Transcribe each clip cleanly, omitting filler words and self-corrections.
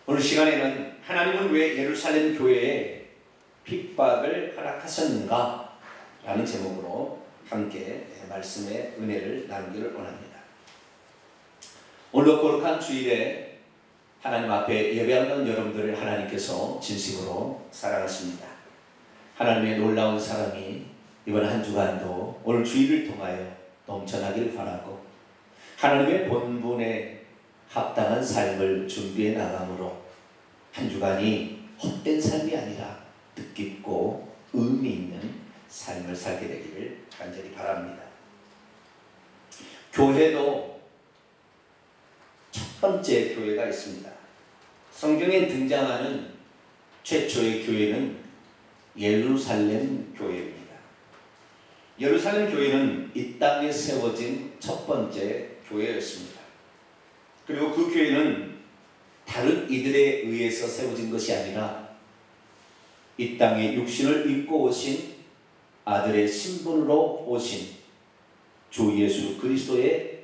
오늘 시간에는 하나님은 왜 예루살렘 교회에 핍박을 허락하셨는가? 라는 제목으로 함께 말씀의 은혜를 나누기를 원합니다. 오늘 거룩한 주일에 하나님 앞에 예배하는 여러분들을 하나님께서 진심으로 사랑하십니다. 하나님의 놀라운 사랑이 이번 한 주간도 오늘 주일을 통하여 넘쳐나길 바라고 하나님의 본분에 합당한 삶을 준비해 나감으로 한 주간이 헛된 삶이 아니라 뜻깊고 의미 있는 삶을 살게 되기를 간절히 바랍니다. 교회도 첫 번째 교회가 있습니다. 성경에 등장하는 최초의 교회는 예루살렘 교회입니다. 예루살렘 교회는 이 땅에 세워진 첫 번째 교회였습니다. 그리고 그 교회는 다른 이들에 의해서 세워진 것이 아니라 이 땅에 육신을 입고 오신 아들의 신분으로 오신 주 예수 그리스도의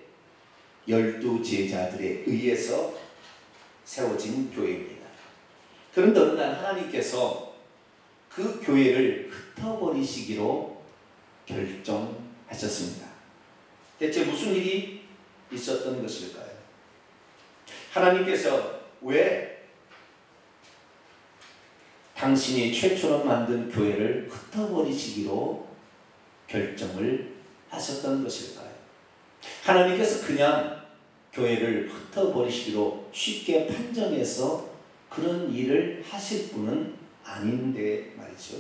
12 제자들에 의해서 세워진 교회입니다. 그런데 어느 날 하나님께서 그 교회를 흩어버리시기로 결정하셨습니다. 대체 무슨 일이 있었던 것일까요? 하나님께서 왜 당신이 최초로 만든 교회를 흩어버리시기로 결정을 하셨던 것일까요? 하나님께서 그냥 교회를 흩어버리시기로 쉽게 판정해서 그런 일을 하실 분은 아닌데 말이죠.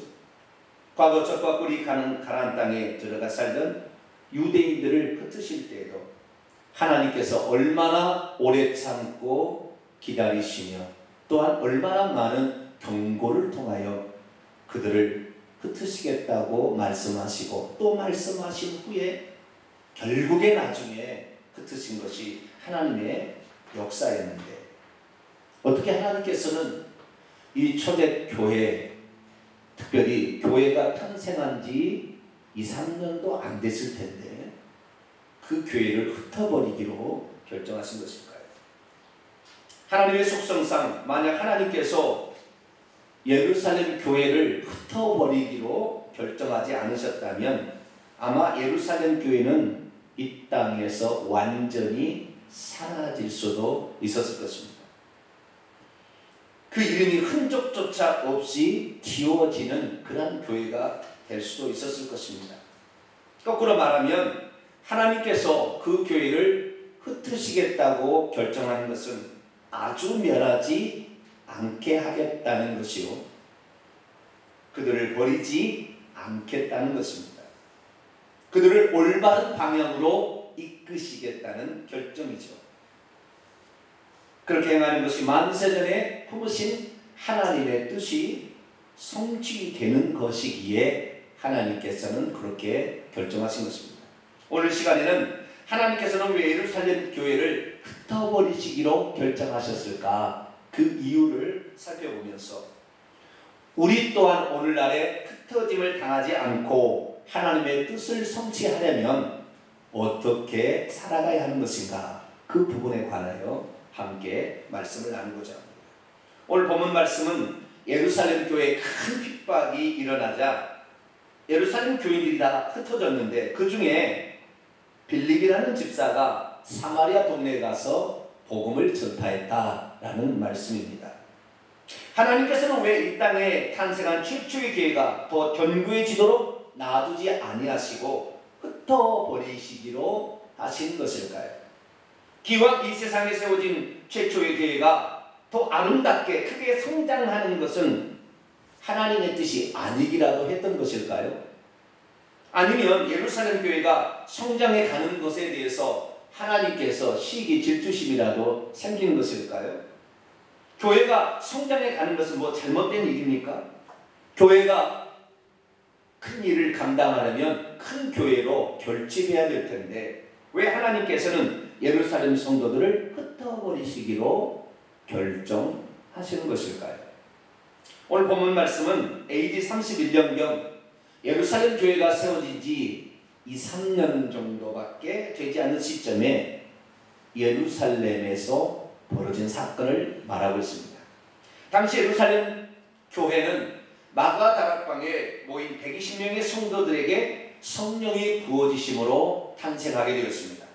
과거 적과 꿀이 가는 가나안 땅에 들어가 살던 유대인들을 흩으실 때에도 하나님께서 얼마나 오래 참고 기다리시며 또한 얼마나 많은 경고를 통하여 그들을 흩으시겠다고 말씀하시고 또 말씀하신 후에 결국에 나중에 흩으신 것이 하나님의 역사였는데 어떻게 하나님께서는 이 초대교회 특별히 교회가 탄생한 지 2, 3년도 안 됐을 텐데 그 교회를 흩어버리기로 결정하신 것일까요? 하나님의 속성상 만약 하나님께서 예루살렘 교회를 흩어버리기로 결정하지 않으셨다면 아마 예루살렘 교회는 이 땅에서 완전히 사라질 수도 있었을 것입니다. 그 이름이 흔적조차 없이 지워지는 그런 교회가 될 수도 있었을 것입니다. 거꾸로 말하면 하나님께서 그 교회를 흩으시겠다고 결정하는 것은 아주 멸하지 않게 하겠다는 것이요, 그들을 버리지 않겠다는 것입니다. 그들을 올바른 방향으로 이끄시겠다는 결정이죠. 그렇게 행하는 것이 만세전에 품으신 하나님의 뜻이 성취되는 것이기에 하나님께서는 그렇게 결정하신 것입니다. 오늘 시간에는 하나님께서는 왜 예루살렘 교회를 흩어버리시기로 결정하셨을까? 그 이유를 살펴보면서 우리 또한 오늘날에 흩어짐을 당하지 않고 하나님의 뜻을 성취하려면 어떻게 살아가야 하는 것인가? 그 부분에 관하여 함께 말씀을 나누고자 합니다. 오늘 본문 말씀은 예루살렘 교회에 큰 핍박이 일어나자 예루살렘 교인들이 다 흩어졌는데 그 중에 빌립이라는 집사가 사마리아 동네에 가서 복음을 전파했다라는 말씀입니다. 하나님께서는 왜 이 땅에 탄생한 최초의 교회가 더 견고해지도록 놔두지 아니하시고 흩어버리시기로 하신 것일까요? 기왕 이 세상에 세워진 최초의 교회가 더 아름답게 크게 성장하는 것은 하나님의 뜻이 아니기라도 했던 것일까요? 아니면 예루살렘 교회가 성장해 가는 것에 대해서 하나님께서 시기 질투심이라도 생긴 것일까요? 교회가 성장해 가는 것은 뭐 잘못된 일입니까? 교회가 큰 일을 감당하려면 큰 교회로 결집해야 될 텐데 왜 하나님께서는 예루살렘 성도들을 흩어버리시기로 결정하시는 것일까요? 오늘 본문 말씀은 AD 31년경 예루살렘 교회가 세워진 지 2, 3년 정도밖에 되지 않은 시점에 예루살렘에서 벌어진 사건을 말하고 있습니다. 당시 예루살렘 교회는 마가 다락방에 모인 120명의 성도들에게 성령이 부어지심으로 탄생하게 되었습니다.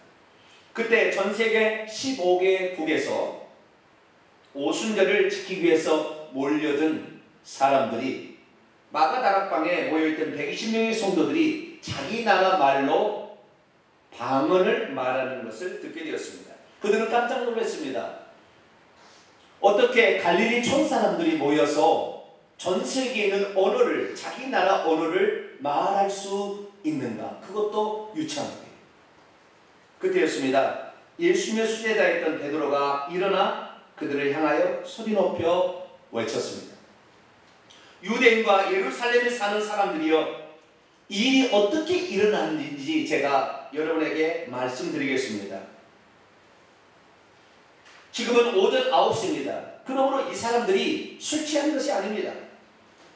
그때 전 세계 15개국에서 오순절을 지키기 위해서 몰려든 사람들이 마가 다락방에 모여있던 120명의 성도들이 자기 나라 말로 방언을 말하는 것을 듣게 되었습니다. 그들은 깜짝 놀랐습니다. 어떻게 갈릴리 촌 사람들이 모여서 전 세계에 있는 언어를, 자기 나라 언어를 말할 수 있는가? 그것도 유창하게. 그때였습니다. 예수님의 수제자였던 베드로가 일어나 그들을 향하여 소리 높여 외쳤습니다. 유대인과 예루살렘에 사는 사람들이여, 이 일이 어떻게 일어났는지 제가 여러분에게 말씀드리겠습니다. 지금은 오전 9시입니다. 그러므로 이 사람들이 술 취한 것이 아닙니다.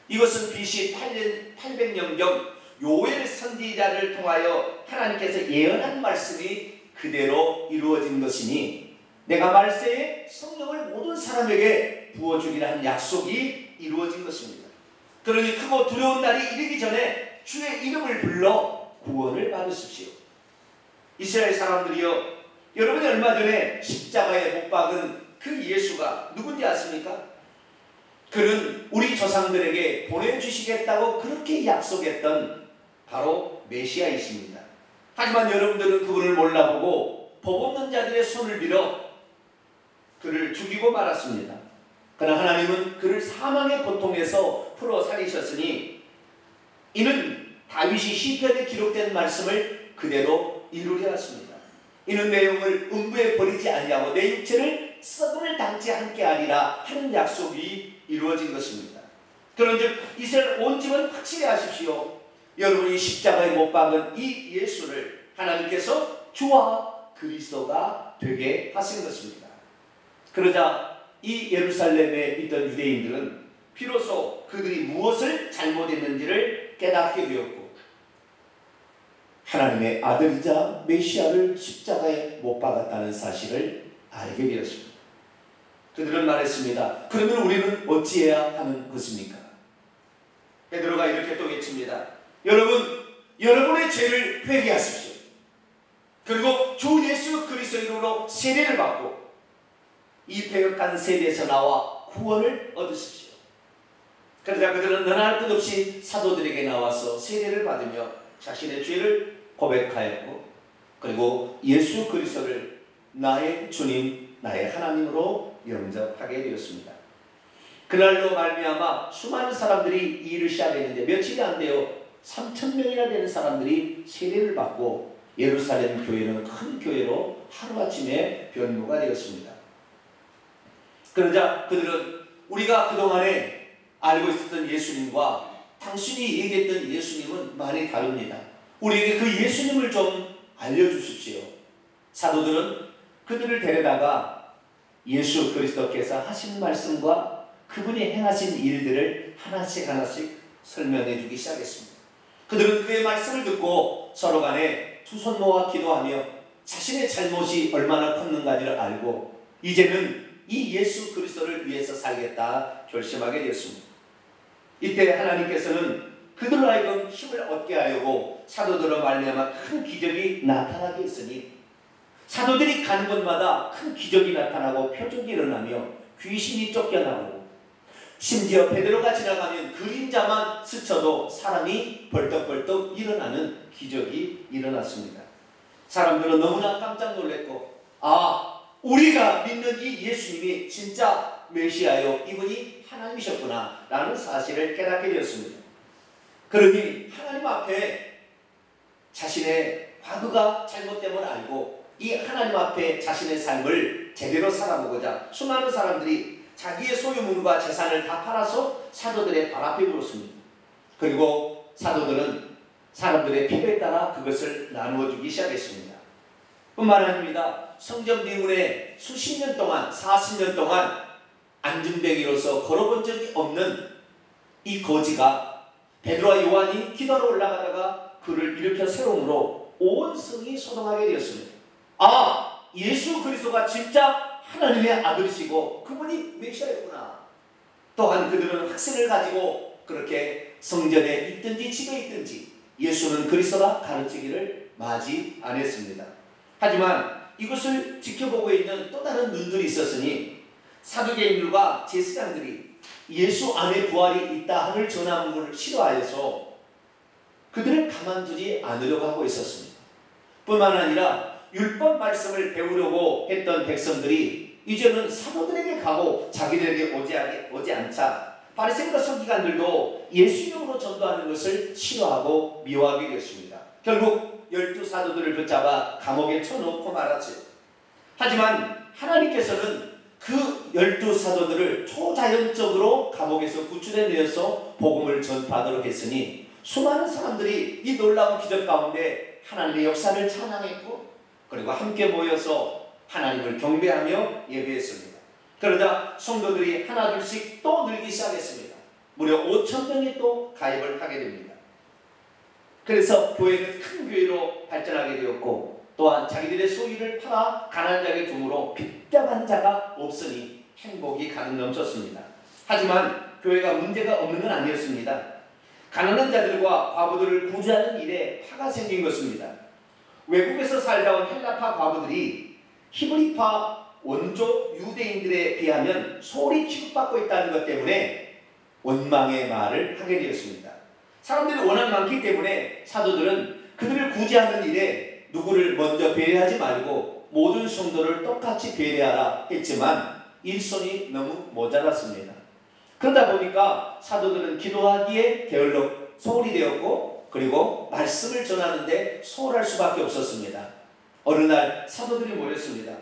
이것은 BC 800년경 요엘 선지자를 통하여 하나님께서 예언한 말씀이 그대로 이루어진 것이니 내가 말세에 성령을 모든 사람에게 부어주리라 한 약속이 이루어진 것입니다. 그러니 크고 두려운 날이 이르기 전에 주의 이름을 불러 구원을 받으십시오. 이스라엘 사람들이여, 여러분이 얼마 전에 십자가에 못 박은 그 예수가 누군지 아십니까? 그는 우리 조상들에게 보내주시겠다고 그렇게 약속했던 바로 메시아이십니다. 하지만 여러분들은 그분을 몰라보고 법 없는 자들의 손을 빌어 그를 죽이고 말았습니다. 그러나 하나님은 그를 사망의 고통에서 풀어 살리셨으니 이는 다윗이 시편에 기록된 말씀을 그대로 이루려 하십니다. 이는 내 영을 음부에 버리지 아니하고 내 육체를 썩음을 당치 않게 하리라 하는 약속이 이루어진 것입니다. 그런즉 이스라엘 온 집은 확실히 아십시오. 여러분이 십자가에 못 박은 이 예수를 하나님께서 주와 그리스도가 되게 하신 것입니다. 그러자 이 예루살렘에 있던 유대인들은 비로소 그들이 무엇을 잘못했는지를 깨닫게 되었고 하나님의 아들이자 메시아를 십자가에 못 박았다는 사실을 알게 되었습니다. 그들은 말했습니다. 그러면 우리는 어찌해야 하는 것입니까? 베드로가 이렇게 또 외칩니다. 여러분, 여러분의 죄를 회개하십시오. 그리고 주 예수 그리스도의 이름으로 세례를 받고 이 배역한 세례에서 나와 구원을 얻으십시오. 그러자 그들은 너나 할 것 없이 사도들에게 나와서 세례를 받으며 자신의 죄를 고백하였고 그리고 예수 그리스도를 나의 주님, 나의 하나님으로 영접하게 되었습니다. 그날로 말미암아 수많은 사람들이 이 일을 시작했는데 며칠이 안 돼요. 3,000명이나 되는 사람들이 세례를 받고 예루살렘 교회는 큰 교회로 하루아침에 변모가 되었습니다. 그러자 그들은 우리가 그동안에 알고 있었던 예수님과 당신이 얘기했던 예수님은 많이 다릅니다. 우리에게 그 예수님을 좀 알려주십시오. 사도들은 그들을 데려다가 예수 그리스도께서 하신 말씀과 그분이 행하신 일들을 하나씩 설명해 주기 시작했습니다. 그들은 그의 말씀을 듣고 서로 간에 두 손 모아 기도하며 자신의 잘못이 얼마나 컸는가를 알고 이제는 이 예수 그리스도를 위해서 살겠다 결심하게 되었습니다. 이때 하나님께서는 그들로 하여금 힘을 얻게 하려고 사도들로 말미암아 큰 기적이 나타나게 했으니 사도들이 가는 곳마다 큰 기적이 나타나고 표적이 일어나며 귀신이 쫓겨나고 심지어 베드로가 지나가면 그림자만 스쳐도 사람이 벌떡벌떡 일어나는 기적이 일어났습니다. 사람들은 너무나 깜짝 놀랐고 우리가 믿는 이 예수님이 진짜 메시아요, 이분이 하나님이셨구나 라는 사실을 깨닫게 되었습니다. 그러니 하나님 앞에 자신의 과거가 잘못됨을 알고 이 하나님 앞에 자신의 삶을 제대로 살아보고자 수많은 사람들이 자기의 소유물과 재산을 다 팔아서 사도들의 발 앞에 두었습니다. 그리고 사도들은 사람들의 필요에 따라 그것을 나누어 주기 시작했습니다. 뿐만 아닙니다. 성전 비문에 수십 년 동안 40년 동안 안진뱅이로서 걸어본 적이 없는 이 거지가 베드로와 요한이 기도하러 올라가다가 그를 일으켜 세움으로 온 성이 소동하게 되었습니다. 예수 그리스도가 진짜 하나님의 아들이시고 그분이 메시아였구나. 또한 그들은 학생을 가지고 그렇게 성전에 있든지 집에 있든지 예수는 그리스도라 가르치기를 마지 않았습니다. 하지만 이것을 지켜보고 있는 또 다른 눈들이 있었으니 사두개인들과 제사장들이 예수 안에 부활이 있다 함을 전하는 것을 싫어하여서 그들을 가만두지 않으려고 하고 있었습니다. 뿐만 아니라 율법 말씀을 배우려고 했던 백성들이 이제는 사도들에게 가고 자기들에게 오지 않자 바리새인과 서기관들도 예수 이름으로 전도하는 것을 싫어하고 미워하게 되었습니다. 결국 12사도들을 붙잡아 감옥에 쳐놓고 말았죠. 하지만 하나님께서는 그 12사도들을 초자연적으로 감옥에서 구출해내어서 복음을 전파하도록 했으니 수많은 사람들이 이 놀라운 기적 가운데 하나님의 역사를 찬양했고 그리고 함께 모여서 하나님을 경배하며 예배했습니다. 그러자 성도들이 하나둘씩 또 늘기 시작했습니다. 무려 5,000명이 또 가입을 하게 됩니다. 그래서 교회는 큰 교회로 발전하게 되었고 또한 자기들의 소유를 팔아 가난한 자에게 줌으로 빚담한 자가 없으니 행복이 가득 넘쳤습니다. 하지만 교회가 문제가 없는 건 아니었습니다. 가난한 자들과 과부들을 구제하는 일에 파가 생긴 것입니다. 외국에서 살다 온 헬라파 과부들이 히브리파 원조 유대인들에 비하면 소홀히 취급받고 있다는 것 때문에 원망의 말을 하게 되었습니다. 사람들이 워낙 많기 때문에 사도들은 그들을 구제하는 일에 누구를 먼저 배려하지 말고 모든 성도를 똑같이 배려하라 했지만 일손이 너무 모자랐습니다. 그러다 보니까 사도들은 기도하기에 게을러 소홀히 되었고 그리고 말씀을 전하는데 소홀할 수밖에 없었습니다. 어느 날 사도들이 모였습니다.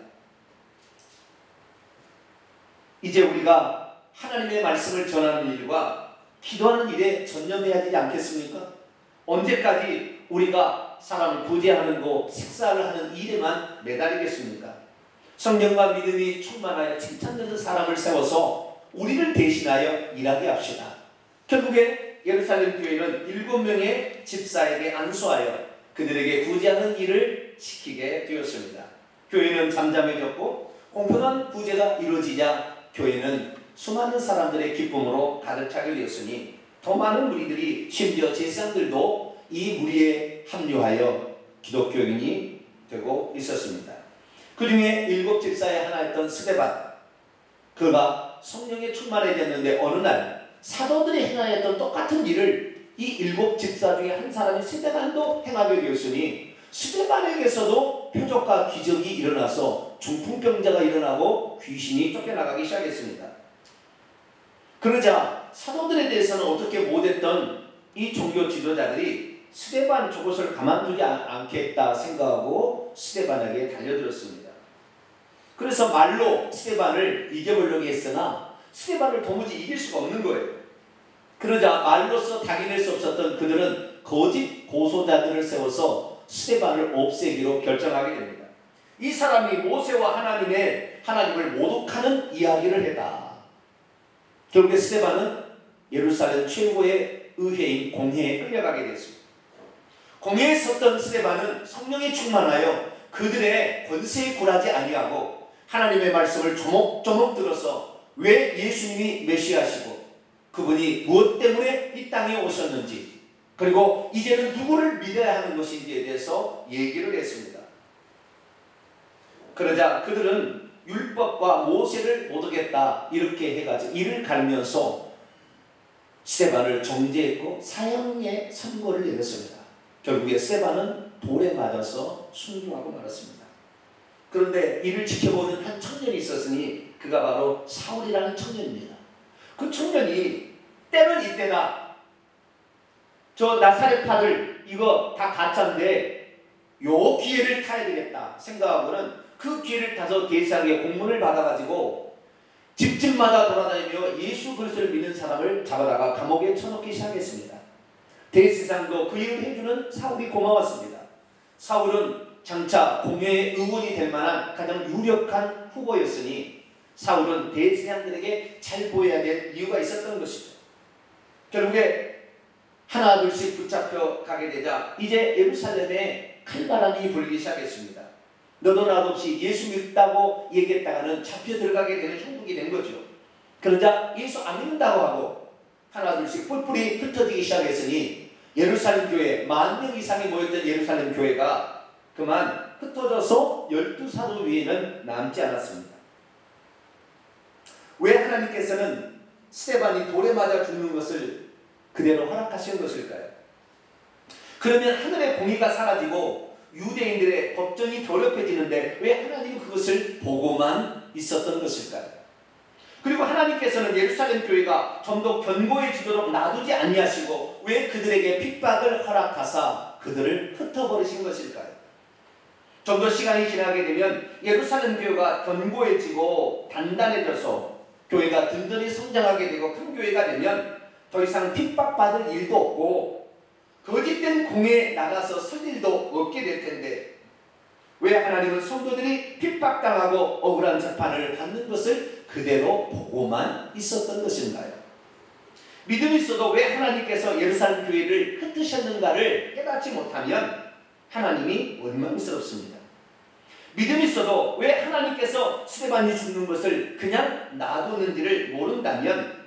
이제 우리가 하나님의 말씀을 전하는 일과 기도하는 일에 전념해야 되지 않겠습니까? 언제까지 우리가 사람을 구제하는 거, 식사를 하는 일에만 매달리겠습니까? 성령과 믿음이 충만하여 칭찬되는 사람을 세워서 우리를 대신하여 일하게 합시다. 결국에 예루살렘 교회는 7명의 집사에게 안수하여 그들에게 구제하는 일을 시키게 되었습니다. 교회는 잠잠해졌고 공평한 구제가 이루어지자 교회는 수많은 사람들의 기쁨으로 가득 차게 되었으니 더 많은 무리들이 심지어 제사장들도 이 무리에 합류하여 기독교인이 되고 있었습니다. 그 중에 7 집사의 하나였던 스데반, 그가 성령에 충만해졌는데 어느 날 사도들이 행하였던 똑같은 일을 이 7 집사 중에 한 사람이 스데반도 행하게 되었으니 스데반에게서도 표적과 기적이 일어나서 중풍병자가 일어나고 귀신이 쫓겨나가기 시작했습니다. 그러자 사도들에 대해서는 어떻게 못했던 이 종교 지도자들이 스데반 저것을 가만두지 않겠다 생각하고 스데반에게 달려들었습니다. 그래서 말로 스데반을 이겨보려고 했으나 스데반을 도무지 이길 수가 없는 거예요. 그러자 말로서 당해낼 수 없었던 그들은 거짓 고소자들을 세워서 스데반을 없애기로 결정하게 됩니다. 이 사람이 모세와 하나님을 모독하는 이야기를 했다. 결국에 스데반은 예루살렘 최고의 의회인 공회에 끌려가게 됐습니다. 공회에 섰던 스데반은 성령에 충만하여 그들의 권세에 굴하지 아니하고 하나님의 말씀을 조목조목 들어서 왜 예수님이 메시아시고 그분이 무엇 때문에 이 땅에 오셨는지 그리고 이제는 누구를 믿어야 하는 것인지에 대해서 얘기를 했습니다. 그러자 그들은 율법과 모세를 못 어겼다 이렇게 해가지고 이를 갈면서 스데반을 정죄했고 사형의 선고를 내렸습니다. 결국에 스데반은 돌에 맞아서 순교하고 말았습니다. 그런데 이를 지켜보는 한 청년이 있었으니 그가 바로 사울이라는 청년입니다. 그 청년이 때는 이때다. 저 나사렛파들 이거 다 가짜인데 요 기회를 타야 되겠다 생각하고는 그 기회를 타서 대제사장의 공문을 받아가지고 집집마다 돌아다니며 예수 그리스도를 믿는 사람을 잡아다가 감옥에 쳐넣기 시작했습니다. 대제사장도 그 일을 해주는 사울이 고마웠습니다. 사울은 장차 공회의 의원이 될 만한 가장 유력한 후보였으니 사울은 대제사장들에게 잘 보여야 될 이유가 있었던 것이죠. 결국에 하나 둘씩 붙잡혀 가게 되자 이제 예루살렘에 칼바람이 불기 시작했습니다. 너도 나도 없이 예수 믿다고 얘기했다가는 잡혀 들어가게 되는 형국이 된 거죠. 그러자 예수 안 믿는다고 하고 하나 둘씩 뿔뿔이 흩어지기 시작했으니 예루살렘 교회 10,000명 이상이 모였던 예루살렘 교회가 그만 흩어져서 12사도 위에는 남지 않았습니다. 왜 하나님께서는 스데반이 돌에 맞아 죽는 것을 그대로 허락하신 것일까요? 그러면 하늘의 공의가 사라지고 유대인들의 법정이 더럽혀지는데 왜 하나님은 그것을 보고만 있었던 것일까요? 그리고 하나님께서는 예루살렘 교회가 좀 더 견고해지도록 놔두지 아니하시고 왜 그들에게 핍박을 허락하사 그들을 흩어버리신 것일까요? 좀 더 시간이 지나게 되면 예루살렘 교회가 견고해지고 단단해져서 교회가 든든히 성장하게 되고 큰 교회가 되면 더 이상 핍박받을 일도 없고 거짓된 공에 나가서 설 일도 없게 될 텐데 왜 하나님은 성도들이 핍박당하고 억울한 재판을 받는 것을 그대로 보고만 있었던 것인가요? 믿음이 있어도 왜 하나님께서 예루살렘 교회를 흩으셨는가를 깨닫지 못하면 하나님이 원망스럽습니다. 믿음이 있어도 왜 하나님께서 스데반이 죽는 것을 그냥 놔두는지를 모른다면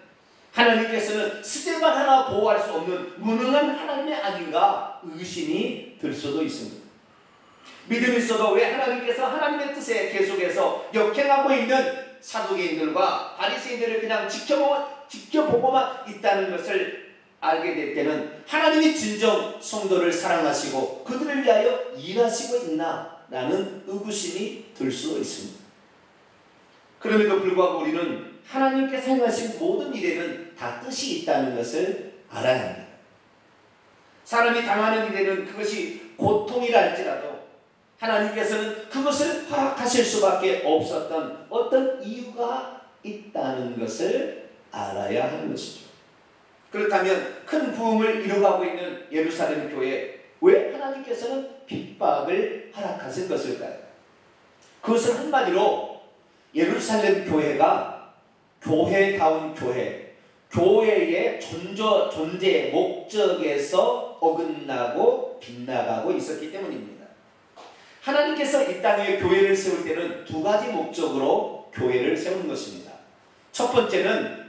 하나님께서는 스데반 하나 보호할 수 없는 무능한 하나님의 아닌가 의심이 들 수도 있습니다. 믿음이 있어도 왜 하나님께서 하나님의 뜻에 계속해서 역행하고 있는 사두개인들과 바리새인들을 그냥 지켜보고만 있다는 것을 알게 될 때는 하나님이 진정 성도를 사랑하시고 그들을 위하여 일하시고 있나 라는 의구심이 들 수 있습니다. 그럼에도 불구하고 우리는 하나님께서 행하신 모든 일에는 다 뜻이 있다는 것을 알아야 합니다. 사람이 당하는 일에는 그것이 고통이라 할지라도 하나님께서는 그것을 허락하실 수밖에 없었던 어떤 이유가 있다는 것을 알아야 하는 것이죠. 그렇다면 큰 부흥을 이루어가고 있는 예루살렘 교회 왜 하나님께서는 핍박을 허락하신 것일까요? 그것은 한마디로 예루살렘 교회가 교회다운 교회, 교회의 존재 목적에서 어긋나고 빗나가고 있었기 때문입니다. 하나님께서 이 땅에 교회를 세울 때는 두 가지 목적으로 교회를 세우는 것입니다. 첫 번째는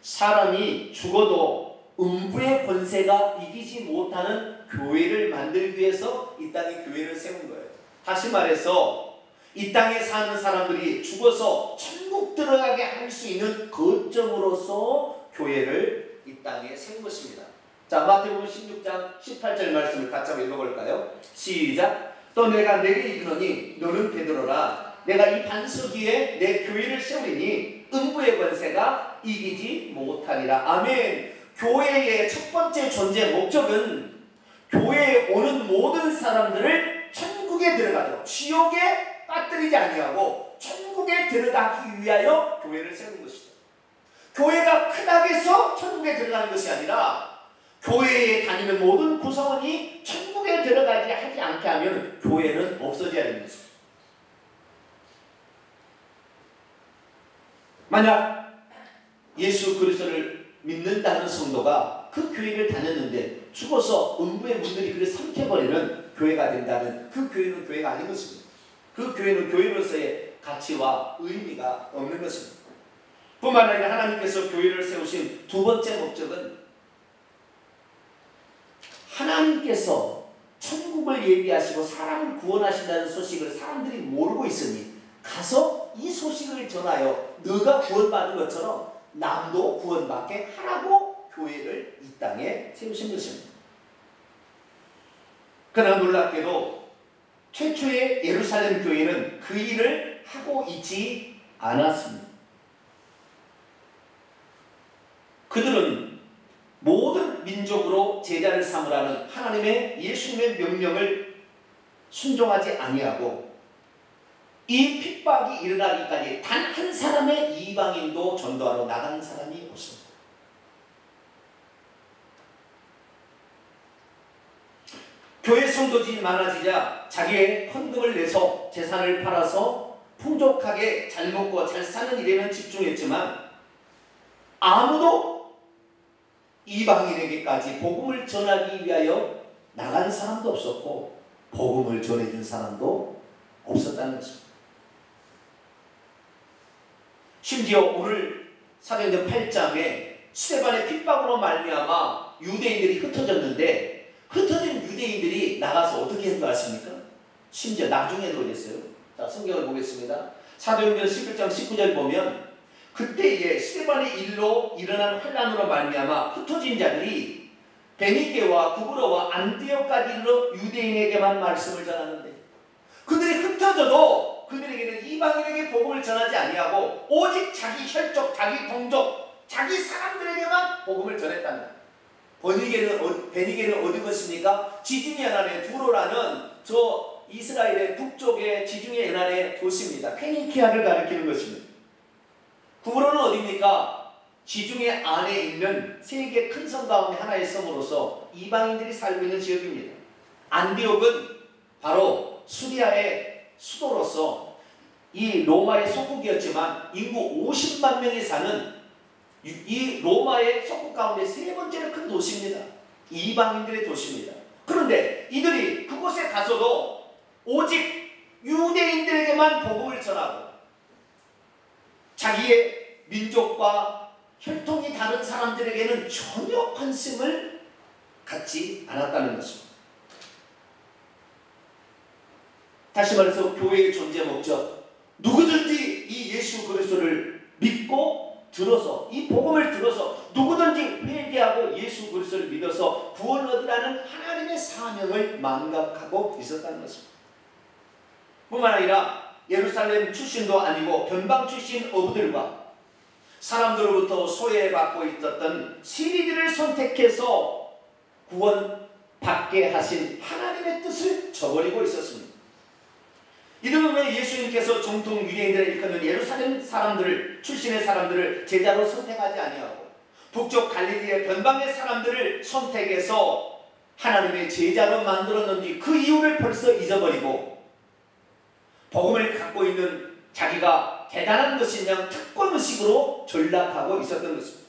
사람이 죽어도 음부의 권세가 이기지 못하는 교회를 만들기 위해서 이 땅에 교회를 세운 거예요. 다시 말해서 이 땅에 사는 사람들이 죽어서 천국 들어가게 할 수 있는 거점으로서 교회를 이 땅에 세운 것입니다. 자, 마태복음 16장 18절 말씀을 같이 한번 읽어볼까요? 시작. 또 내가 내게 이르노니 너는 베드로라. 내가 이 반석 위에 내 교회를 세우리니 음부의 권세가 이기지 못하리라. 아멘. 교회의 첫 번째 존재 목적은 교회에 오는 모든 사람들을 천국에 들어가도록 지옥에 빠뜨리지 아니하고 천국에 들어가기 위하여 교회를 세우는 것이죠. 교회가 크다고 해서 천국에 들어가는 것이 아니라 교회에 다니는 모든 구성원이 천국에 들어가지 하지 않게 하면 교회는 없어져야 되는 것입니다. 만약 예수 그리스도를 믿는다는 성도가 그 교회를 다녔는데 죽어서 음부의 문들이 그를 삼켜버리는 교회가 된다면 그 교회는 교회가 아닌 것입니다. 그 교회는 교회로서의 가치와 의미가 없는 것입니다. 뿐만 아니라 하나님께서 교회를 세우신 두 번째 목적은 하나님께서 천국을 예비하시고 사람을 구원하신다는 소식을 사람들이 모르고 있으니 가서 이 소식을 전하여 너가 구원받은 것처럼 남도 구원받게 하라고 교회를 이 땅에 세우신 것입니다. 그러나 놀랍게도 최초의 예루살렘 교회는 그 일을 하고 있지 않았습니다. 그들은 모든 민족으로 제자를 삼으라는 하나님의 예수님의 명령을 순종하지 아니하고 이 핍박이 일어나기까지 단 한 사람의 이방인도 전도하러 나간 사람이 없습니다. 교회 성도들이 많아지자 자기의 헌금을 내서 재산을 팔아서 풍족하게 잘 먹고 잘 사는 일에는 집중했지만 아무도 이방인에게까지 복음을 전하기 위하여 나간 사람도 없었고 복음을 전해준 사람도 없었다는 것입니다. 심지어 오늘 사도행전 8장에 스데반의 핍박으로 말미암아 유대인들이 흩어졌는데 흩어진 유대인들이 나가서 어떻게 한 거 같습니까? 심지어 나중에도 그랬어요. 자, 성경을 보겠습니다. 사도행전 11장 19절 보면 그때에 스데반의 일로 일어난 환난으로 말미암아 흩어진 자들이 베니게와 구브로와 안디옥까지 이르러 유대인에게만 말씀을 전하는데 그들이 흩어져도 그들에게는 이방인에게 복음을 전하지 아니하고 오직 자기 혈족, 자기 동족, 자기 사람들에게만 복음을 전했다는 거예요. 베니게는 어디 갔습니까? 지중해 연안의 두로라는 저 이스라엘의 북쪽의 지중해 연안의 도시입니다. 페니키아를 가리키는 것입니다. 구브로는 어디입니까? 지중해 안에 있는 세계 큰 섬 가운데 하나의 섬으로서 이방인들이 살고 있는 지역입니다. 안디옥은 바로 수리아의 수도로서 이 로마의 속국이었지만 인구 50만 명이 사는 이 로마의 속국 가운데 세 번째로 큰 도시입니다. 이방인들의 도시입니다. 그런데 이들이 그곳에 가서도 오직 유대인들에게만 복음을 전하고 자기의 민족과 혈통이 다른 사람들에게는 전혀 관심을 갖지 않았다는 것입니다. 다시 말해서 교회의 존재 목적, 누구든지 이 예수 그리스도를 믿고 들어서 이 복음을 들어서 누구든지 회개하고 예수 그리스도를 믿어서 구원을 얻으라는 하나님의 사명을 망각하고 있었다는 것입니다. 뿐만 아니라 예루살렘 출신도 아니고 변방 출신 어부들과 사람들로부터 소외받고 있었던 시리들을 선택해서 구원받게 하신 하나님의 뜻을 저버리고 있었습니다. 이들은 왜 예수님께서 정통 유대인들을 일컫는 예루살렘 사람들을 출신의 사람들을 제자로 선택하지 아니하고 북쪽 갈릴리의 변방의 사람들을 선택해서 하나님의 제자로 만들었는지 그 이유를 벌써 잊어버리고 복음을 갖고 있는 자기가 대단한 것인 양 특권의식으로 전락하고 있었던 것입니다.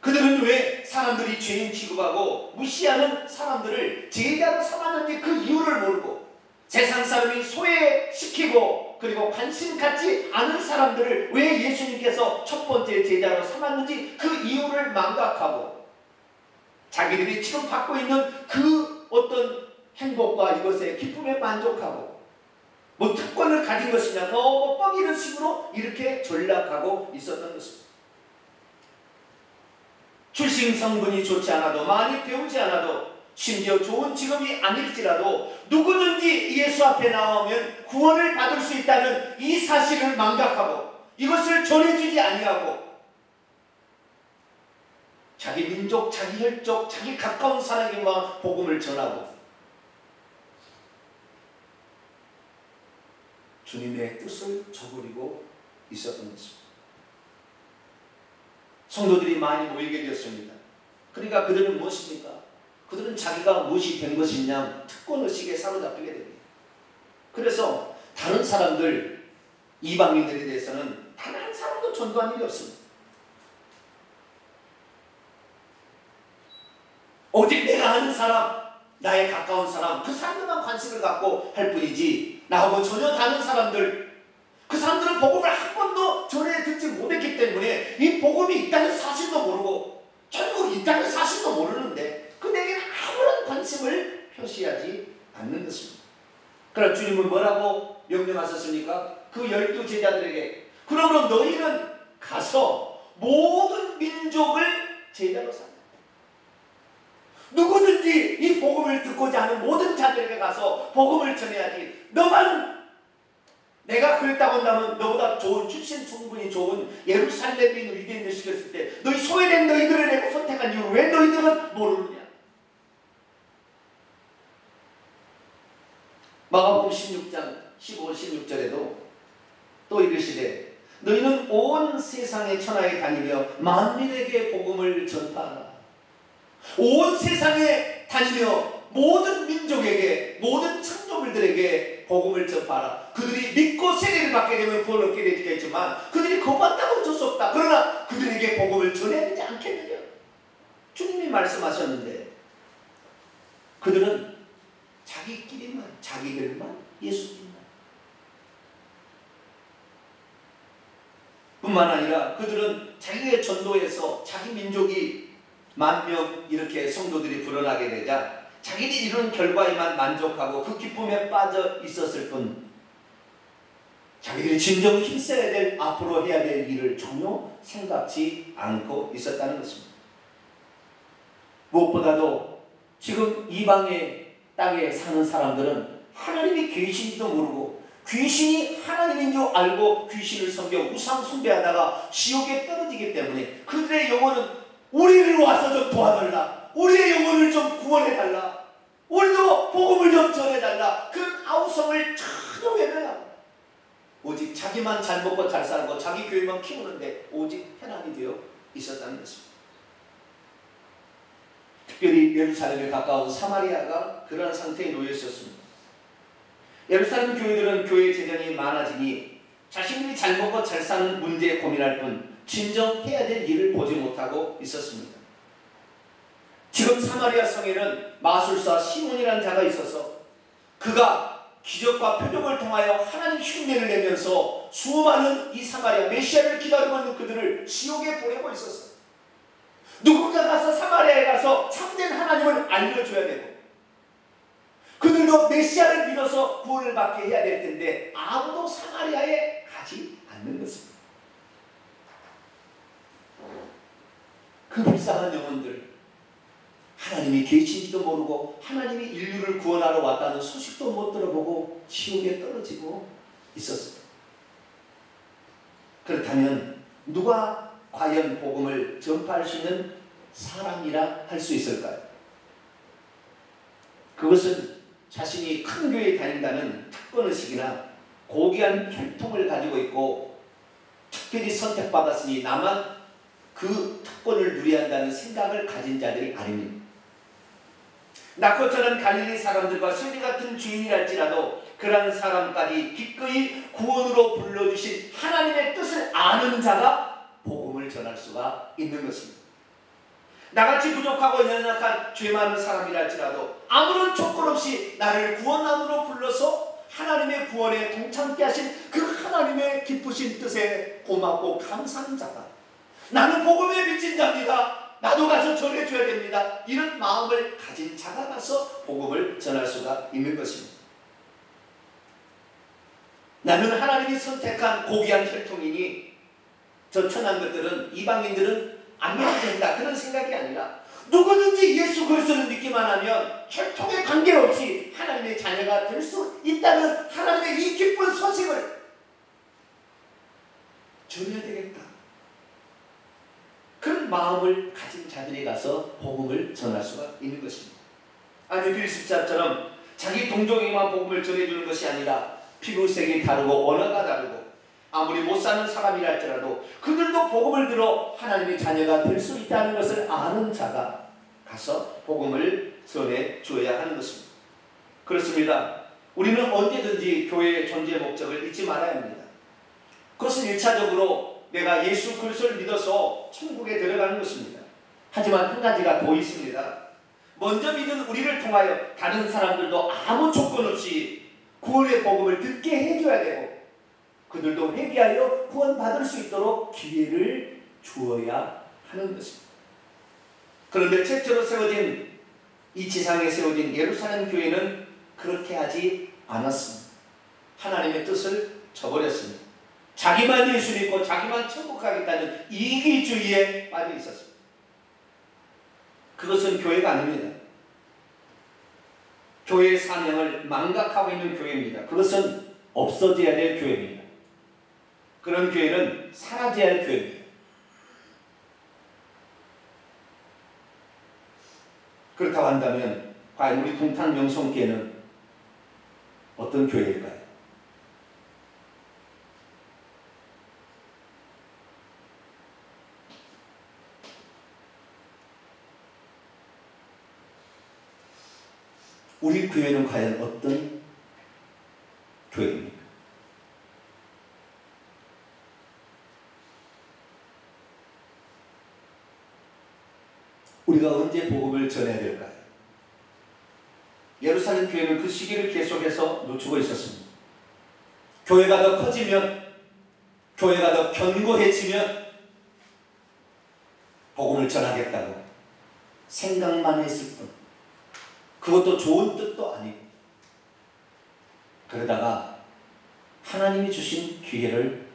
그들은 왜 사람들이 죄인 취급하고 무시하는 사람들을 제자로 삼았는지 그 이유를 모르고 세상 사람이 소외시키고 그리고 관심 갖지 않은 사람들을 왜 예수님께서 첫 번째 제자로 삼았는지 그 이유를 망각하고 자기들이 지금 받고 있는 그 어떤 행복과 이것에 기쁨에 만족하고 뭐 특권을 가진 것이냐 뭐 뻥이런 식으로 이렇게 전락하고 있었던 것입니다. 출신 성분이 좋지 않아도 많이 배우지 않아도 심지어 좋은 직업이 아닐지라도 누구든지 예수 앞에 나오면 구원을 받을 수 있다는 이 사실을 망각하고 이것을 전해주지 아니하고 자기 민족, 자기 혈족, 자기 가까운 사람에게만 복음을 전하고 주님의 뜻을 저버리고 있었던 것입니다. 성도들이 많이 모이게 되었습니다. 그러니까 그들은 무엇입니까? 그들은 자기가 무엇이 된 것이냐 특권의식에 사로잡히게 됩니다. 그래서 다른 사람들, 이방인들에 대해서는 단 한 사람도 전도한 일이 없습니다. 오직 내가 아는 사람, 나의 가까운 사람, 그 사람들만 관심을 갖고 할 뿐이지 나하고 전혀 다른 사람들, 그 사람들은 복음을 한 번도 전해 듣지 못했기 때문에 이 복음이 있다는 사실도 모르고 천국이 있다는 사실도 모르는데 그들에게는 아무런 관심을 표시하지 않는 것입니다. 그러나 주님은 뭐라고 명령하셨습니까? 그 12 제자들에게 그러므로 너희는 가서 모든 민족을 제자로 삼아 누구든지 이 복음을 듣고자 하는 모든 자들에게 가서 복음을 전해야지 너만 내가 그랬다고 한다면 너보다 좋은 출신 충분히 좋은 예루살렘인 유대인들 시켰을 때 너희 소외된 너희들을 내가 선택한 이유 왜 너희들은 모르느냐. 마가복음 16장 15, 16절에도 또 이르시되 너희는 온 세상의 천하에 다니며 만민에게 복음을 전파하라. 온 세상에 다니며 모든 민족에게 모든 창조물들에게 복음을 전파하라. 그들이 믿고 세례를 받게 되면 구원을 얻게 되겠지만 그들이 거부한다고 어쩔 수 없다. 그러나 그들에게 복음을 전해야 되지 않겠느냐. 주님이 말씀하셨는데 그들은 자기끼리만 자기들만 예수님만 뿐만 아니라 그들은 자기의 전도에서 자기 민족이 10,000명 이렇게 성도들이 불어나게 되자 자기들이 이룬 결과에만 만족하고 그 기쁨에 빠져 있었을 뿐 자기들이 진정 힘써야 될 앞으로 해야 될 일을 전혀 생각지 않고 있었다는 것입니다. 무엇보다도 지금 이방의 땅에 사는 사람들은 하나님이 계신지도 모르고 귀신이 하나님인 줄 알고 귀신을 섬겨 우상 숭배하다가 지옥에 떨어지기 때문에 그들의 영혼은 우리를 와서 좀 도와달라, 우리의 영혼을 좀 구원해달라, 우리도 복음을 좀 전해달라, 그런 아우성을 전혀 외면하고 오직 자기만 잘 먹고 잘 살고 자기 교회만 키우는데 오직 현안이 되어 있었다는 것입니다. 특별히 예루살렘에 가까운 사마리아가 그러한 상태에 놓여 있었습니다. 예루살렘 교회들은 교회 재정이 많아지니 자신들이 잘 먹고 잘 사는 문제에 고민할 뿐 진정 해야 될 일을 보지 못하고 있었습니다. 지금 사마리아 성에는 마술사 시몬이라는 자가 있어서 그가 기적과 표적을 통하여 하나님 흉내를 내면서 수많은 이 사마리아 메시아를 기다리고 있는 그들을 지옥에 보내고 있었어요. 누군가 가서 사마리아에 가서 참된 하나님을 알려줘야 되고 그들도 메시아를 믿어서 구원을 받게 해야 될 텐데 아무도 사마리아에 가지 않는 것입니다. 그 불쌍한 영혼들, 하나님이 계신지도 모르고 하나님이 인류를 구원하러 왔다는 소식도 못 들어보고 지옥에 떨어지고 있었습니다. 그렇다면 누가 과연 복음을 전파할 수 있는 사람이라 할 수 있을까요? 그것은 자신이 큰 교회에 다닌다는 특권의식이나 고귀한 혈통을 가지고 있고 특별히 선택받았으니 나만 그 특권을 누려야 한다는 생각을 가진 자들이 아닙니다. 나코처럼 갈릴리 사람들과 세리 같은 주인이랄지라도 그러한 사람까지 기꺼이 구원으로 불러주신 하나님의 뜻을 아는 자가 복음을 전할 수가 있는 것입니다. 나같이 부족하고 연약한 죄 많은 사람이랄지라도 아무런 조건 없이 나를 구원함으로 불러서 하나님의 구원에 동참케 하신 그 하나님의 기쁘신 뜻에 고맙고 감사한 자가 나는 복음에 미친 자입니다. 나도 가서 전해줘야 됩니다. 이런 마음을 가진 자가 가서 복음을 전할 수가 있는 것입니다. 나는 하나님이 선택한 고귀한 혈통이니 저 천한 것들은 이방인들은 안 믿어도 된다 그런 생각이 아니라 누구든지 예수 그리스도를 믿기만 하면 혈통에 관계없이 하나님의 자녀가 될 수 있다는 하나님의 이 기쁜 소식을 전해야 되겠다. 그런 마음을 가진 자들이 가서 복음을 전할 수가 있는 것입니다. 아니 빌십자처럼 자기 동족에게만 복음을 전해주는 것이 아니라 피부색이 다르고 언어가 다르고 아무리 못 사는 사람이라 할지라도 그들도 복음을 들어 하나님의 자녀가 될 수 있다는 것을 아는 자가 가서 복음을 전해줘야 하는 것입니다. 그렇습니다. 우리는 언제든지 교회의 존재 목적을 잊지 말아야 합니다. 그것은 1차적으로 내가 예수 그리스도를 믿어서 천국에 들어가는 것입니다. 하지만 한 가지가 더 있습니다. 먼저 믿은 우리를 통하여 다른 사람들도 아무 조건 없이 구원의 복음을 듣게 해줘야 되고 그들도 회개하여 구원받을 수 있도록 기회를 주어야 하는 것입니다. 그런데 최초로 세워진 이 지상에 세워진 예루살렘 교회는 그렇게 하지 않았습니다. 하나님의 뜻을 저버렸습니다. 자기만 예수 믿고 자기만 천국 가겠다는 이기주의에 빠져 있었습니다. 그것은 교회가 아닙니다. 교회의 사명을 망각하고 있는 교회입니다. 그것은 없어져야 될 교회입니다. 그런 교회는 사라져야 할 교회입니다. 그렇다고 한다면 과연 우리 동탄 명성교회는 어떤 교회일까요? 우리 교회는 과연 어떤 교회입니까? 우리가 언제 복음을 전해야 될까요? 예루살렘 교회는 그 시기를 계속해서 놓치고 있었습니다. 교회가 더 커지면 교회가 더 견고해지면 복음을 전하겠다고 생각만 했을 뿐, 그것도 좋은 뜻도 아니고, 그러다가 하나님이 주신 기회를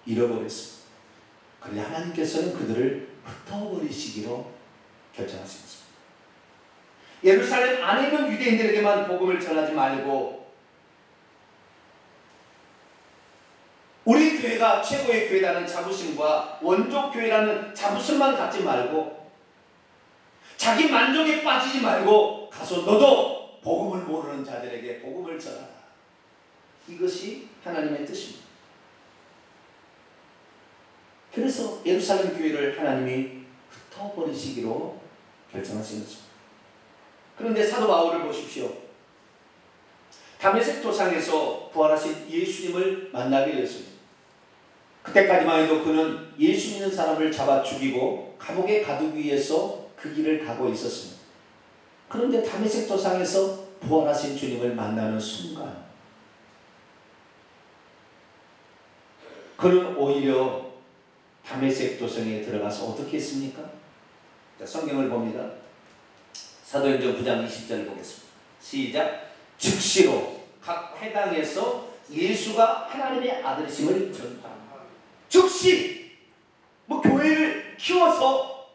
잃어버렸습니다. 그런데 하나님께서는 그들을 흩어버리시기로 결정하셨습니다. 예루살렘 안에 있는 유대인들에게만 복음을 전하지 말고 우리 교회가 최고의 교회라는 자부심과 원조 교회라는 자부심만 갖지 말고 자기 만족에 빠지지 말고 가서 너도 복음을 모르는 자들에게 복음을 전하라. 이것이 하나님의 뜻입니다. 그래서 예루살렘 교회를 하나님이 흩어버리시기로 결정하신 것입니다. 그런데 사도 바울을 보십시오. 다메섹 도상에서 부활하신 예수님을 만나게 되었습니다. 그때까지만 해도 그는 예수 믿는 사람을 잡아 죽이고 감옥에 가두기 위해서 그 길을 가고 있었습니다. 그런데 다메섹 도상에서 부활하신 주님을 만나는 순간 그는 오히려 다메섹 도성에 들어가서 어떻게 했습니까? 자, 성경을 봅니다. 사도행전 9장 20절을 보겠습니다. 시작. 즉시로 각 회당에서 예수가 하나님의 아들이심을 전파합니다. 즉시 교회를 키워서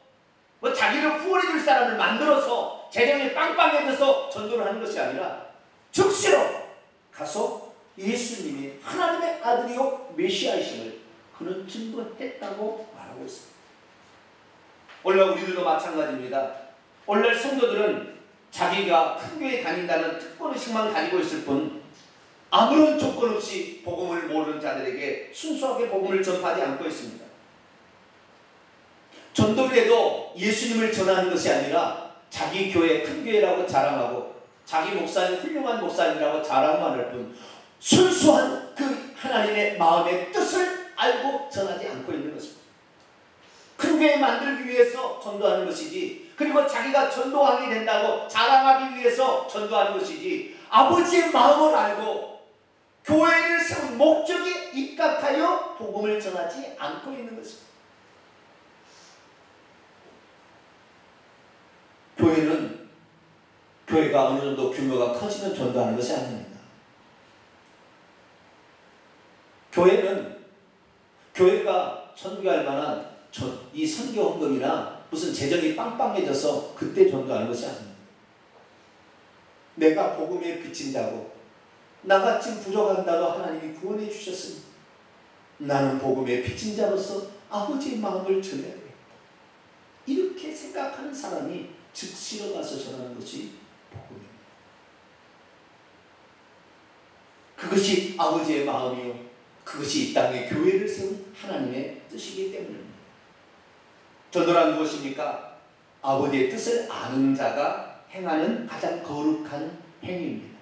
자기를 후원해 줄 사람을 만들어서 재정이 빵빵해져서 전도를 하는 것이 아니라 즉시로 가서 예수님이 하나님의 아들이요 메시아이심을 그는 증거했다고 말하고 있습니다. 오늘날 우리들도 마찬가지입니다. 오늘날 성도들은 자기가 큰 교회에 다닌다는 특권의식만 가지고 있을 뿐 아무런 조건 없이 복음을 모르는 자들에게 순수하게 복음을 전파하지 않고 있습니다. 전도를 해도 예수님을 전하는 것이 아니라 자기 교회 큰 교회라고 자랑하고 자기 목사님 훌륭한 목사님이라고 자랑만 할 뿐 순수한 그 하나님의 마음의 뜻을 알고 전하지 않고 있는 것입니다. 큰 교회 만들기 위해서 전도하는 것이지, 그리고 자기가 전도하게 된다고 자랑하기 위해서 전도하는 것이지, 아버지의 마음을 알고 교회를 세운 목적에 입각하여 복음을 전하지 않고 있는 것입니다. 교회가 어느 정도 규모가 커지면 전도하는 것이 아닙니다. 교회가 전도할 만한 이 선교 헌금이나 무슨 재정이 빵빵해져서 그때 전도하는 것이 아닙니다. 내가 복음에 비친 자고 나같이 부족한다고 하나님이 구원해 주셨습니다. 나는 복음에 비친 자로서 아버지의 마음을 전해야 되겠다. 이렇게 생각하는 사람이 즉시로 가서 전하는 것이 복음입니다. 그것이 아버지의 마음이요, 그것이 이 땅에 교회를 세운 하나님의 뜻이기 때문입니다. 전도란 무엇입니까? 아버지의 뜻을 아는 자가 행하는 가장 거룩한 행위입니다.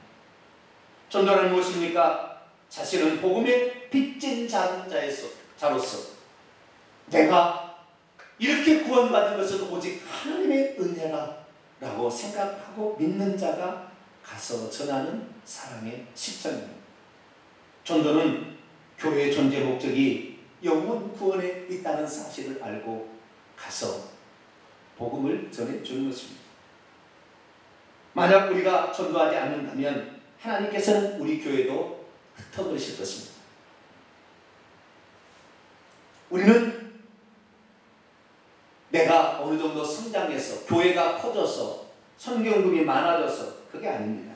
전도란 무엇입니까? 자신은 복음에 빚진 자로서 내가 이렇게 구원받은 것은 오직 하나님의 은혜라 라고 생각하고 믿는 자가 가서 전하는 사랑의 실천입니다. 전도는 교회의 존재 목적이 영혼 구원에 있다는 사실을 알고 가서 복음을 전해주는 것입니다. 만약 우리가 전도하지 않는다면 하나님께서는 우리 교회도 흩어버리실 것입니다. 우리는 내가 어느 정도 성장해서 교회가 커져서 선교헌금이 많아져서 그게 아닙니다.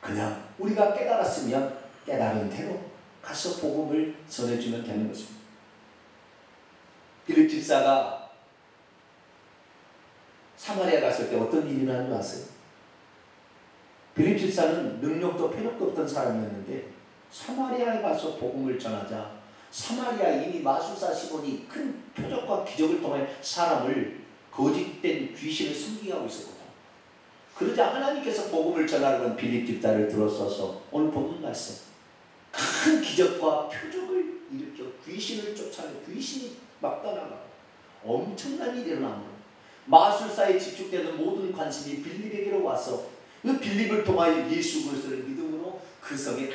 그냥 우리가 깨달았으면 깨달은 대로 가서 복음을 전해주면 되는 것입니다. 빌립 집사가 사마리아 갔을 때 어떤 일이 일어난 줄 아세요? 빌립 집사는 능력도 패력도 없던 사람이었는데 사마리아에 가서 복음을 전하자 사마리아 이미 마술사 시몬이 큰 표적과 기적을 통해 사람을 거짓된 귀신을 숨기게 하고 있었거든요. 그러자 하나님께서 복음을 전하려는 빌립 집사를 들어서서 오늘 본문 말씀 큰 기적과 표적을 일으켜 귀신을 쫓아내 귀신이 막 떠나가고 엄청난 일이 일어납니다. 마술사에 집중되는 모든 관심이 빌립에게로 와서 그 빌립을 통하여 예수 그리스도를 믿음으로 그 성에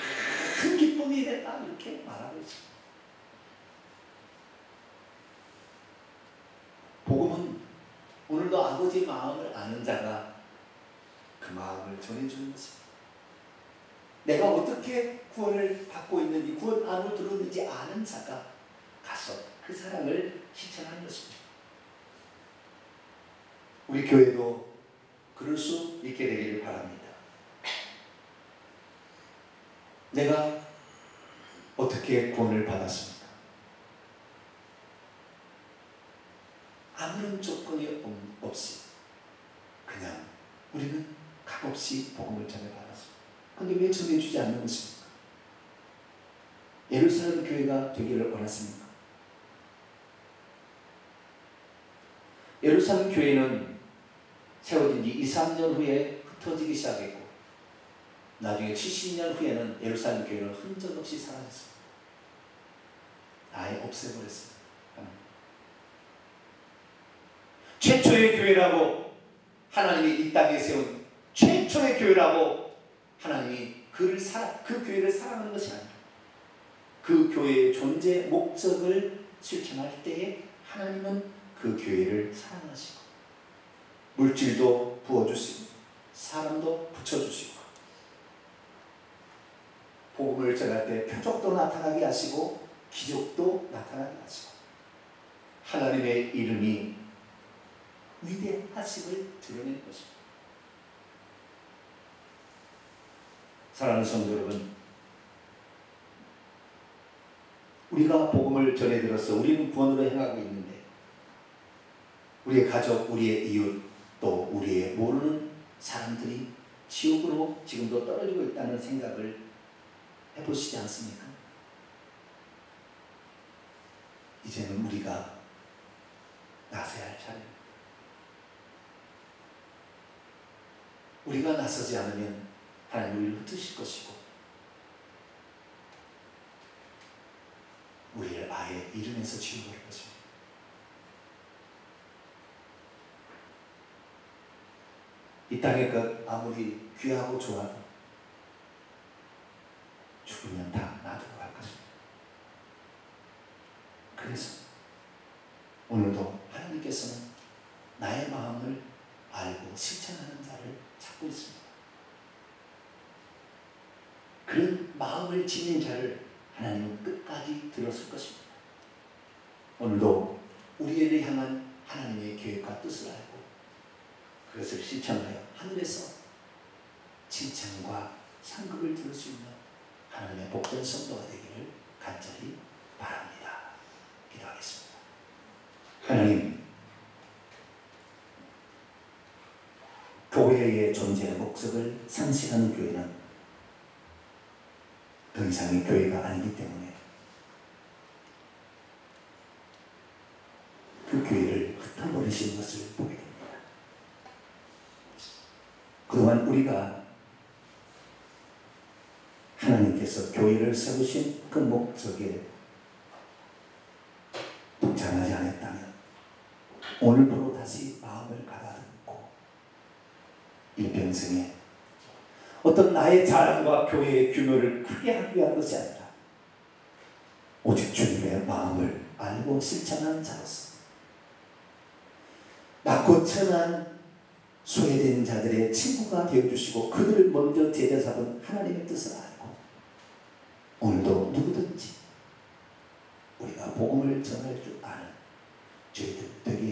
큰 기쁨이 됐다 이렇게 말하고 있습니다. 오늘도 아버지의 마음을 아는 자가 그 마음을 전해주는 것입니다. 내가 어떻게 구원을 받고 있는지, 구원 안으로 들어오는지 아는 자가 가서 그 사랑을 실천하는 것입니다. 우리 교회도 그럴 수 있게 되기를 바랍니다. 내가 어떻게 구원을 받았습니까? 아무런 조건이 없이 그냥 우리는 값없이 복음을 전해받았습니다. 그런데 왜 전해주지 않는 것입니까? 예루살렘 교회가 되기를 원했습니까? 예루살렘 교회는 세워진 지 2, 3년 후에 흩어지기 시작했고 나중에 70년 후에는 예루살렘 교회는 흔적 없이 사라졌습니다. 아예 없애버렸습니다. 최초의 교회라고 하나님이 이 땅에 세운 최초의 교회라고 하나님이 그 교회를 사랑하는 것이 아닙니다. 그 교회의 존재 목적을 실천할 때에 하나님은 그 교회를 사랑하시고 물질도 부어주시고 사람도 붙여주시고 복음을 전할 때 표적도 나타나게 하시고 기적도 나타나게 하시고 하나님의 이름이 위대하심을 드러낸 것입니다. 사랑하는 성도 여러분, 우리가 복음을 전해 들어서 우리는 구원으로 행하고 있는데 우리의 가족, 우리의 이웃, 또 우리의 모르는 사람들이 지옥으로 지금도 떨어지고 있다는 생각을 해보시지 않습니까? 이제는 우리가 나서야 할 차례입니다. 우리가 나서지 않으면 하나님 우리를 흩으실 것이고 우리를 아예 이름에서 지워버릴 것입니다. 이 땅의 것 아무리 귀하고 좋아도 죽으면 다 놔두고 갈 것입니다. 그래서 오늘도 하나님께서는 나의 마음을 알고 실천하는 자를 찾고 있습니다. 그런 마음을 지닌 자를 하나님은 끝까지 들었을 것입니다. 오늘도 우리를 향한 하나님의 계획과 뜻을 알고 그것을 실천하여 하늘에서 칭찬과 상급을 들을 수 있는 하나님의 복된 성도가 되기를 간절히 바랍니다. 기도하겠습니다. 하나님, 교회의 존재의 목적을 상실하는 교회는 더 이상의 교회가 아니기 때문에 그 교회를 흩어버리시는 것을 보게 됩니다. 그동안 우리가 하나님께서 교회를 세우신 그 목적에 동참하지 않았다면 오늘부로 다시 마음을 가다듬고 일평생에 어떤 나의 자랑과 교회의 규모를 크게 하기 위한 것이 아니라 오직 주님의 마음을 알고 실천하는 자로서 낮고 천한 소외된 자들의 친구가 되어주시고 그들을 먼저 제자 잡은 하나님의 뜻을 알고 오늘도 누구든지 우리가 복음을 전할 줄 아는 저희들 되게